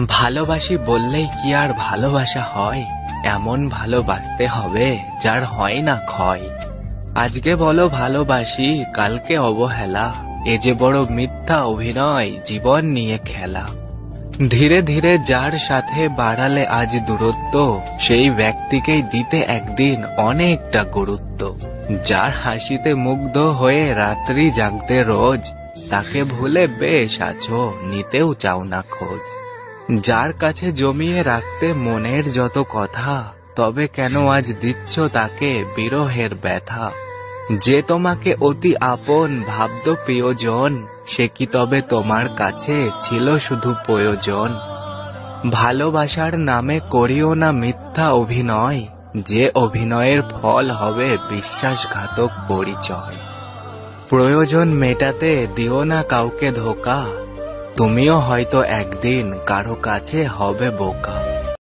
ভালোবাসি বললেই কি আর ভালোবাসা হয়? এমন ভালোবাসতে হবে যার হয় না ক্ষয়। আজকে বলো ভালোবাসি, কালকে অবহেলা, এ যে বড় মিথ্যা অভিনয়, জীবন নিয়ে খেলা। ধীরে ধীরে যার সাথে বাড়ালে আজ দূরত্ব, সেই ব্যক্তিকেই দিতে একদিন অনেকটা গুরুত্ব। যার হাসিতে মুগ্ধ হয়ে রাত্রি জাগতে রোজ, তাকে ভুলে বেশ আছো, নিতেও চাও না খোঁজ। যার কাছে জমিয়ে রাখতে মনের যত কথা, তবে কেন আজ দিচ্ছ তাকে বিরহের ব্যথা? যে তোমাকে অতি আপন ভাবত প্রিয়জন, সে কি তবে তোমার কাছে ছিল শুধু প্রয়োজন? ভালোবাসার নামে করিও না মিথ্যা অভিনয়, যে অভিনয়ের ফল হবে বিশ্বাসঘাতক পরিচয়। প্রয়োজন মেটাতে দিও না কাউকে ধোঁকা, তুমিও হয়তো একদিন কারো কাছে হবে বোকা।